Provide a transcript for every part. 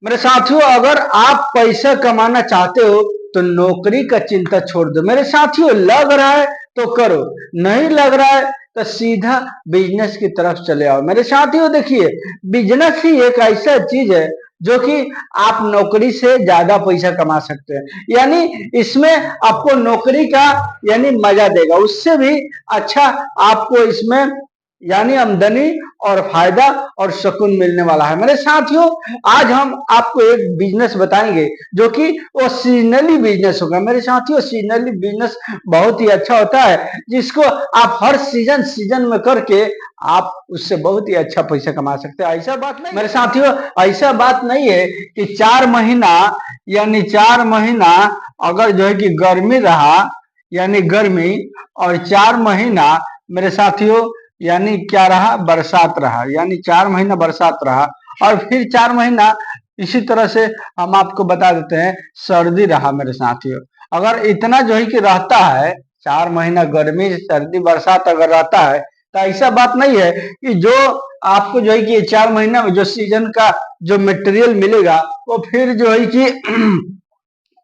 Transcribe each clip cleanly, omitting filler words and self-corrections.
मेरे साथियों, अगर आप पैसा कमाना चाहते हो तो नौकरी का चिंता छोड़ दो। मेरे साथियों, लग रहा है तो करो, नहीं लग रहा है तो सीधा बिजनेस की तरफ चले आओ। मेरे साथियों देखिए, बिजनेस ही एक ऐसा चीज है जो कि आप नौकरी से ज्यादा पैसा कमा सकते हैं। यानी इसमें आपको नौकरी का यानी मजा देगा, उससे भी अच्छा आपको इसमें यानी आमदनी और फायदा और सुकून मिलने वाला है। मेरे साथियों, आज हम आपको एक बिजनेस बताएंगे जो कि वो सीजनली बिजनेस होगा। मेरे साथियों, सीजनली बिजनेस बहुत ही अच्छा होता है, जिसको आप हर सीजन में करके आप उससे बहुत ही अच्छा पैसा कमा सकते हैं। ऐसा बात नहीं मेरे साथियों, ऐसा बात नहीं है कि 4 महीना यानी 4 महीना अगर जो है कि गर्मी रहा यानी गर्मी, और 4 महीना मेरे साथियों यानी क्या रहा, बरसात रहा, यानी 4 महीना बरसात रहा, और फिर 4 महीना इसी तरह से हम आपको बता देते हैं सर्दी रहा। मेरे साथियों, अगर इतना जो है कि रहता है, 4 महीना गर्मी सर्दी बरसात अगर रहता है, तो ऐसा बात नहीं है कि जो आपको जो है कि 4 महीना में जो सीजन का जो मटेरियल मिलेगा वो फिर जो है कि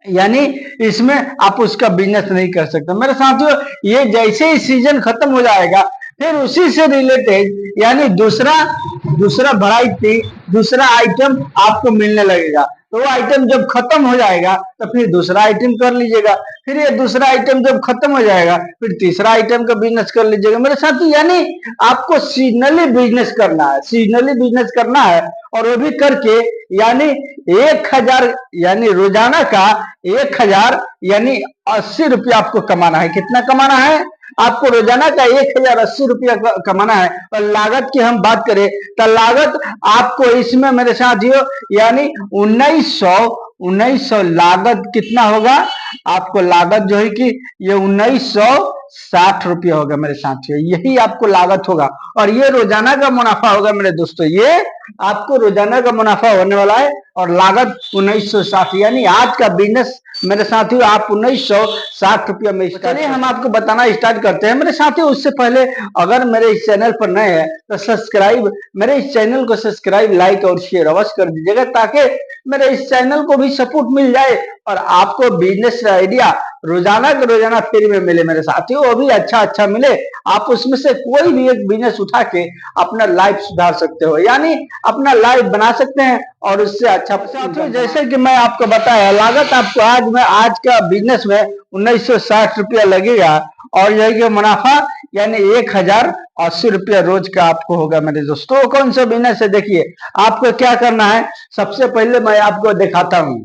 यानी इसमें आप उसका बिजनेस नहीं कर सकते। मेरे साथियों, ये जैसे ही सीजन खत्म हो जाएगा, फिर उसी से रिलेटेड यानी दूसरा दूसरा वैरायटी, दूसरा आइटम आपको मिलने लगेगा। तो वो आइटम जब खत्म हो जाएगा तो फिर दूसरा आइटम कर लीजिएगा, फिर ये दूसरा आइटम जब खत्म हो जाएगा फिर तीसरा आइटम का बिजनेस कर लीजिएगा। मेरे साथी, यानी आपको सीजनली बिजनेस करना है, सीजनली बिजनेस करना है, और वो भी करके यानी 1,000 यानी रोजाना का 1,000 यानी 80 रुपया आपको कमाना है। कितना कमाना है आपको? रोजाना का 1,080 रुपया कमाना है। और लागत की हम बात करें तो लागत आपको इसमें मेरे साथियों यानी 1900 लागत कितना होगा आपको? लागत जो है कि ये 1960 रुपया होगा मेरे साथियों, यही आपको लागत होगा। और ये रोजाना का मुनाफा होगा मेरे दोस्तों, ये आपको रोजाना का मुनाफा होने वाला है, और लागत 1960, यानी आज का बिजनेस मेरे साथियों आप 1960 रुपया में। चलिए हम आपको बताना स्टार्ट करते हैं मेरे साथियों। उससे पहले अगर मेरे इस चैनल पर नए हैं तो सब्सक्राइब, मेरे इस चैनल को सब्सक्राइब, लाइक और शेयर अवश्य कर दीजिएगा, ताकि मेरे इस चैनल को भी सपोर्ट मिल जाए और आपको बिजनेस आइडिया रोजाना के रोजाना फ्री में मिले मेरे साथियों, वो भी अच्छा मिले। आप उसमें से कोई भी एक बिजनेस उठा के अपना लाइफ सुधार सकते हो, यानी अपना लाइफ बना सकते हैं और उससे अच्छा। साथियों, जैसे कि मैं आपको बताया, लागत आपको आज का बिजनेस में 1960 रुपया लगेगा, और यही कि मुनाफा यानी 1,080 रुपया रोज का आपको होगा मेरे दोस्तों। कौन सा बिजनेस है? देखिए, आपको क्या करना है, सबसे पहले मैं आपको दिखाता हूं।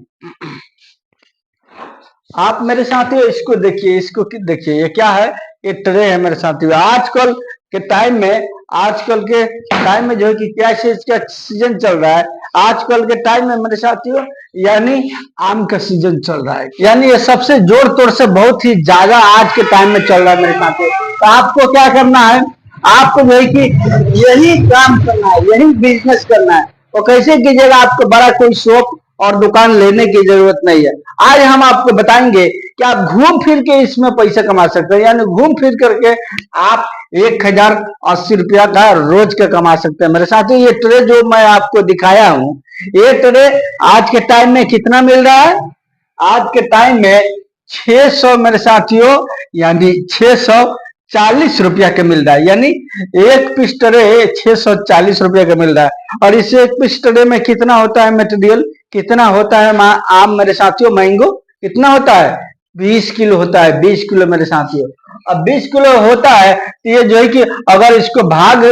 आप मेरे साथियों इसको देखिए, इसको देखिए, ये क्या है? ये ट्रे है मेरे साथियों। आजकल के टाइम में जो है कि क्या चीज का सीजन चल रहा है? आजकल के टाइम में मेरे साथियों यानी आम का सीजन चल रहा है, यानी ये सबसे जोर तोड़ से बहुत ही ज्यादा आज के टाइम में चल रहा है मेरे साथियों। तो आपको क्या करना है? आपको जो है कि यही काम करना है, यही बिजनेस करना है। और कैसे कीजिएगा? आपको बड़ा कोई शॉप और दुकान लेने की जरूरत नहीं है। आज हम आपको बताएंगे कि आप घूम फिर के इसमें पैसा कमा सकते हैं, यानी घूम फिर करके आप 1,080 रुपया का रोज का कमा सकते हैं मेरे साथियों। ये ट्रे जो मैं आपको दिखाया हूं, ये ट्रे आज के टाइम में कितना मिल रहा है? आज के टाइम में 600 मेरे साथियों यानी 640 रुपया का मिल रहा है, यानी एक पीस ट्रे 640 रुपया का मिल रहा है। और इस एक पीस ट्रे में कितना होता है मटेरियल, कितना होता है आम मेरे साथियों? मैंगो कितना होता है? 20 किलो होता है, 20 किलो मेरे साथियों। अब 20 किलो होता है तो ये जो है कि अगर इसको भाग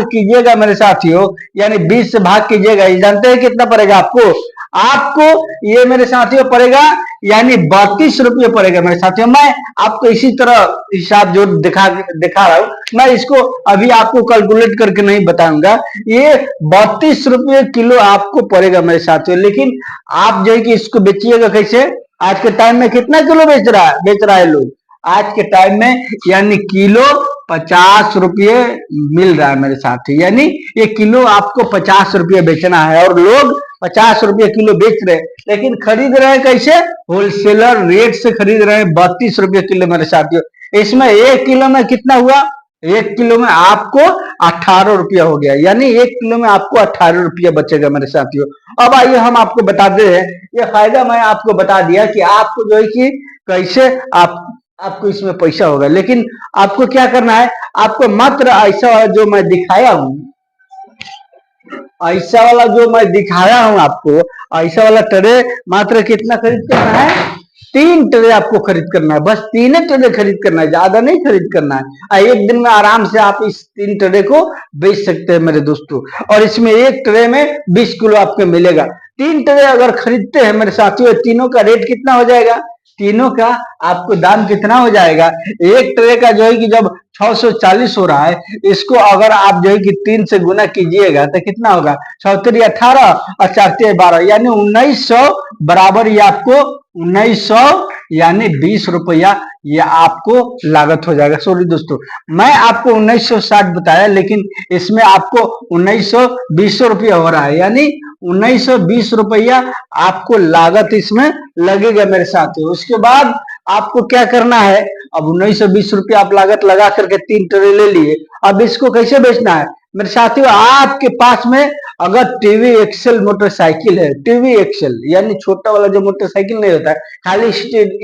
कीजिएगा मेरे साथियों, यानी 20 से भाग कीजिएगा, ये जानते हैं कितना पड़ेगा आपको? आपको ये मेरे साथियों पड़ेगा यानी 32 रुपये पड़ेगा मेरे साथियों। मैं आपको इसी तरह हिसाब जो दिखा रहा हूं, मैं इसको अभी आपको कैलकुलेट करके नहीं बताऊंगा। ये 32 रुपये किलो आपको पड़ेगा मेरे साथियों। लेकिन आप जो है कि इसको बेचिएगा कैसे? आज के टाइम में कितना किलो बेच रहा है लोग? आज के टाइम में यानी किलो 50 रुपये मिल रहा है मेरे साथी, यानी ये किलो आपको 50 रुपये बेचना है, और लोग 50 रुपये किलो बेच रहे हैं, लेकिन खरीद रहे हैं कैसे? होलसेलर रेट से खरीद रहे हैं 32 रुपये किलो मेरे साथियों। इसमें 1 किलो में कितना हुआ? 1 किलो में आपको 18 रुपया हो गया, यानी 1 किलो में आपको 18 रुपया बचेगा मेरे साथियों। अब आइए हम आपको बताते हैं, ये फायदा मैं आपको बता दिया कि आपको जो है कि कैसे आपको इसमें पैसा होगा, लेकिन आपको क्या करना है, आपको मात्र ऐसा वाला जो मैं दिखाया हूं, ऐसा वाला जो मैं दिखाया हूं आपको, ऐसा वाला ट्रे मात्र कितना खरीद करना है, 3 ट्रे आपको खरीद करना है, बस 3 ट्रे खरीद करना है, ज्यादा नहीं खरीद करना है। एक दिन में आराम से आप इस 3 ट्रे को बेच सकते हैं मेरे दोस्तों, और इसमें एक ट्रे में 20 किलो आपको मिलेगा। 3 ट्रे अगर खरीदते हैं मेरे साथियों, तीनों का रेट कितना हो जाएगा, तीनों का आपको दाम कितना हो जाएगा, एक ट्रे का जो है कि जब 640 हो रहा है, इसको अगर आप जो है कि 3 से गुना कीजिएगा तो कितना होगा, 6×3 = 18 और 4×3 = 12, यानी 1900 बराबर ये आपको 1900 यानी 20 रुपया ये आपको लागत हो जाएगा। सॉरी दोस्तों, मैं आपको 1960 बताया, लेकिन इसमें आपको 1920 रुपया हो रहा है, यानी 1920 रुपया आपको लागत इसमें लगेगा मेरे साथियों। उसके बाद आपको क्या करना है, अब 1920 रुपया आप लागत लगा करके 3 ट्रे ले लिए, अब इसको कैसे बेचना है मेरे साथियों, आपके पास में अगर टीवी एक्सेल मोटरसाइकिल है, टीवी एक्सेल यानी छोटा वाला जो मोटरसाइकिल नहीं होता है, खाली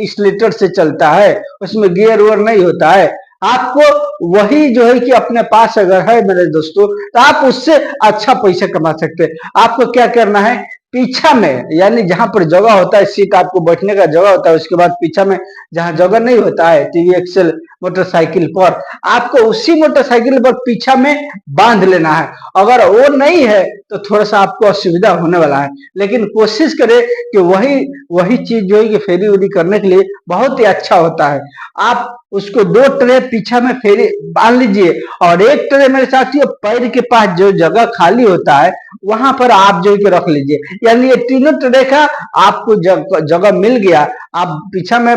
स्टेटर से चलता है, उसमें गियर वुयर नहीं होता है, आपको वही जो है कि अपने पास अगर है मेरे दोस्तों, तो आप उससे अच्छा पैसा कमा सकते हैं। आपको क्या करना है, पीछा में यानी जहां पर जगह होता है, सीट आपको बैठने का जगह होता है, उसके बाद पीछा में जहां जगह नहीं होता है टीवी एक्सेल मोटरसाइकिल पर, आपको उसी मोटरसाइकिल पर पीछा में बांध लेना है। अगर वो नहीं है तो थोड़ा सा आपको असुविधा होने वाला है, लेकिन कोशिश करें कि वही वही चीज जो है कि फेरी वेरी करने के लिए बहुत ही अच्छा होता है। आप उसको 2 ट्रे पीछा में फेरी बांध लीजिए, और एक ट्रे मेरे साथियों पैर के पास जो जगह खाली होता है वहां पर आप जो है कि रख लीजिए, यानी ये तीनों ट्रे का आपको जगह मिल गया। आप पीछा में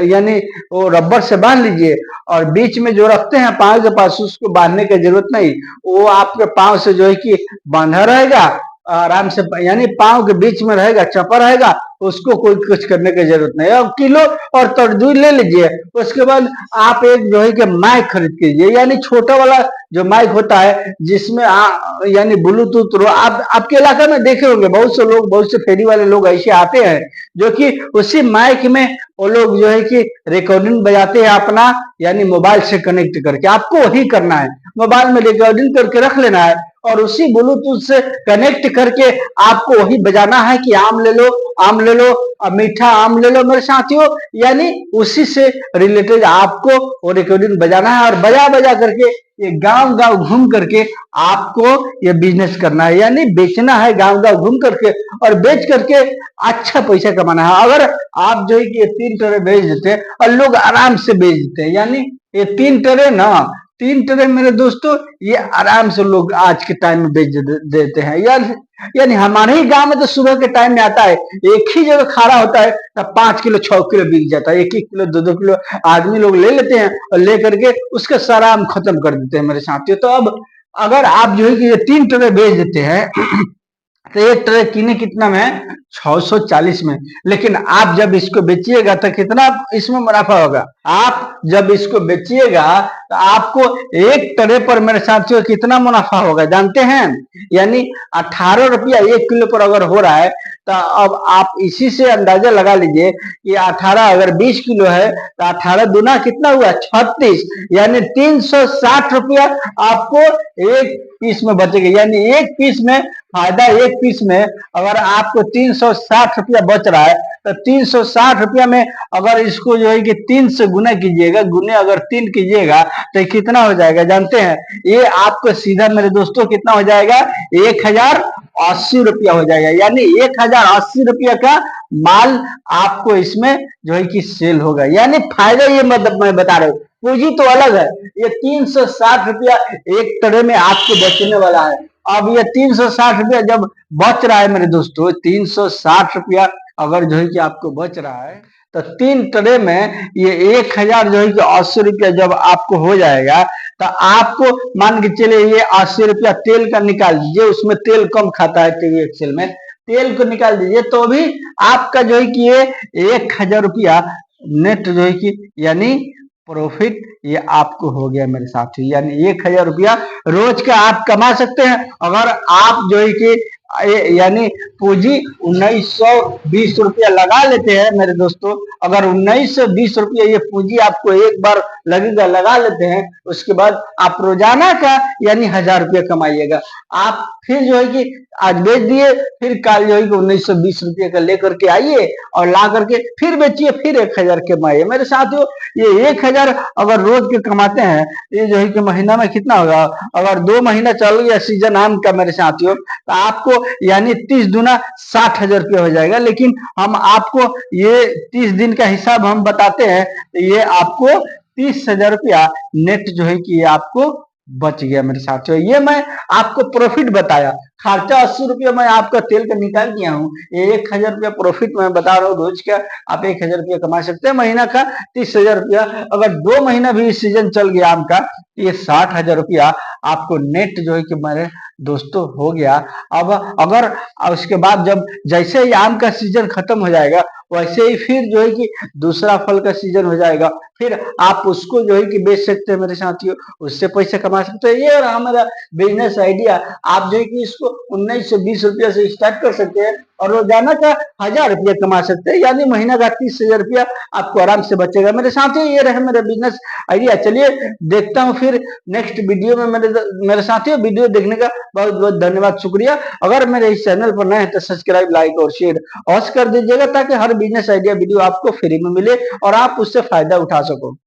यानी वो रबर से बांध लीजिए, और बीच में जो रखते हैं पांव के पास, उसको बांधने की जरूरत नहीं, वो आपके पांव से जो है कि बांधा रहेगा आराम से, यानी पांव के बीच में रहेगा, चपा रहेगा, उसको कोई कुछ करने की जरूरत नहीं है। अब किलो और तरजुई ले लीजिए, उसके बाद आप एक जो है कि माइक खरीद कीजिए, यानी छोटा वाला जो माइक होता है जिसमें यानी ब्लूटूथ, आप आपके इलाके में देखे होंगे बहुत से लोग, बहुत से फेरी वाले लोग ऐसे आते हैं जो कि उसी माइक में वो लोग जो है कि रिकॉर्डिंग बजाते हैं अपना, यानी मोबाइल से कनेक्ट करके। आपको वही करना है, मोबाइल में रिकॉर्डिंग करके रख लेना है, और उसी ब्लूटूथ से कनेक्ट करके आपको वही बजाना है कि आम ले लो, आम ले लो, मीठा आम ले लो मेरे साथियों, यानी उसी से रिलेटेड आपको वो रिकॉर्डिंग बजाना है, और बजा बजा करके ये गांव गांव घूम करके आपको ये बिजनेस करना है, यानी बेचना है गांव गांव घूम करके, और बेच करके अच्छा पैसा कमाना है। अगर आप जो है कि ये 3 ट्रे बेच देते हैं, और लोग आराम से बेच देते हैं, यानी ये 3 ट्रे ना, 3 ट्रे मेरे दोस्तों ये आराम से लोग आज के टाइम में बेच देते हैं। यानी हमारे ही गांव में तो सुबह के टाइम में आता है, एक ही जगह खड़ा होता है, तब 5 किलो 6 किलो बिक जाता है, 1 1 किलो 2 2 किलो आदमी लोग ले लेते हैं, और लेकर के उसका सारा आम खत्म कर देते हैं मेरे साथियों। तो अब अगर आप जो है कि ये 3 ट्रे बेच देते हैं तो एक ट्रे किने कितना में, 640 में, लेकिन आप जब इसको बेचिएगा तो कितना इसमें मुनाफा होगा, आप जब इसको बेचिएगा तो आपको एक ट्रे पर मेरे साथियों कितना मुनाफा होगा जानते हैं, यानी 18 रुपया 1 किलो पर अगर हो रहा है, तो अब आप इसी से अंदाजा लगा लीजिए कि 18 अगर 20 किलो है तो 18 दूना कितना हुआ, 36, यानी 360 रुपया आपको एक पीस में बचेगा, यानी एक पीस में फायदा, एक पीस में अगर आपको 360 रुपया बच रहा है, तो 360 रुपया में अगर इसको जो है कि 3 से गुना कीजिएगा, गुने अगर 3 कीजिएगा तो कितना हो जाएगा जानते हैं, ये आपको सीधा मेरे दोस्तों कितना हो जाएगा, 1080 रुपया हो जाएगा, यानी 1080 रुपया का माल आपको इसमें जो है कि सेल होगा। यानी फायदा ये मतलब मैं बता रहा हूँ, पूंजी तो अलग है, ये 360 रुपया एक ट्रे में आपको बचने वाला है। अब ये 360 रुपया जब बच रहा है मेरे दोस्तों, 360 रुपया अगर जो है कि आपको बच रहा है, तो 3 ट्रे में ये 1000 जो है कि 80 रुपया जब आपको हो जाएगा, तो आपको मान के चले ये 80 रुपया तेल का निकाल दीजिए, उसमें तेल कम खाता है टीवी एक्सेल में, तेल को निकाल दीजिए, तो भी आपका जो है कि ये 1000 रुपया नेट जो है कि यानी प्रॉफिट ये आपको हो गया मेरे साथी, यानी 1,000 रुपया रोज का आप कमा सकते हैं। अगर आप जो है कि यानी पूंजी 1920 रुपया लगा लेते हैं मेरे दोस्तों, अगर 1920 रुपया ये पूंजी आपको एक बार लगेगा लगा लेते हैं, उसके बाद आप रोजाना का यानी 1,000 रुपया कमाइएगा। आप फिर जो है कि आज बेच दिए, फिर कल जो है कि 1920 रुपये का लेकर के आइए और ला करके फिर बेचिए, फिर 1,000 कमाइए मेरे साथियों। ये 1,000 अगर रोज के कमाते हैं, ये जो है कि महीना में कितना होगा, अगर 2 महीना चल गया सीजन आम का मेरे साथियों, तो आपको यानी 30 दूना 60,000 रुपया हो जाएगा। लेकिन हम आपको ये 30 दिन का हिसाब हम बताते हैं, तो ये आपको 30,000 रुपया नेट जो है कि ये आपको बच गया मेरे साथियों। ये मैं आपको प्रॉफिट बताया, खर्चा 80 रुपया मैं आपका तेल का निकाल दिया हूँ, ये 1,000 रुपया प्रॉफिट मैं बता रहा हूँ रोज का। आप 1,000 रुपया कमा सकते हैं, महीना का 30,000 रुपया। अगर 2 महीना भी सीजन चल गया आम का, ये 60,000 रुपया आपको नेट जो है कि मेरे दोस्तों हो गया। अब अगर उसके बाद जब जैसे ही आम का सीजन खत्म हो जाएगा, वैसे ही फिर जो है कि दूसरा फल का सीजन हो जाएगा, फिर आप उसको जो है कि बेच सकते हैं मेरे साथियों, उससे पैसे कमा सकते हैं। ये रहा हमारा बिजनेस आइडिया। आप जो है कि इसको 19 से 20 रुपया से स्टार्ट कर सकते हैं और रोजाना का 1,000 रुपया कमा सकते हैं, यानी महीना का 30,000 रुपया आपको आराम से बचेगा मेरे साथियों। ये रहे मेरा बिजनेस आइडिया। चलिए देखता हूँ फिर नेक्स्ट वीडियो में। मेरे साथियों, वीडियो देखने का बहुत बहुत धन्यवाद, शुक्रिया। अगर मेरे इस चैनल पर नए हैं तो सब्सक्राइब, लाइक और शेयर अवश्य कर दीजिएगा, ताकि हर बिजनेस आइडिया वीडियो आपको फ्री में मिले और आप उससे फायदा उठा सको।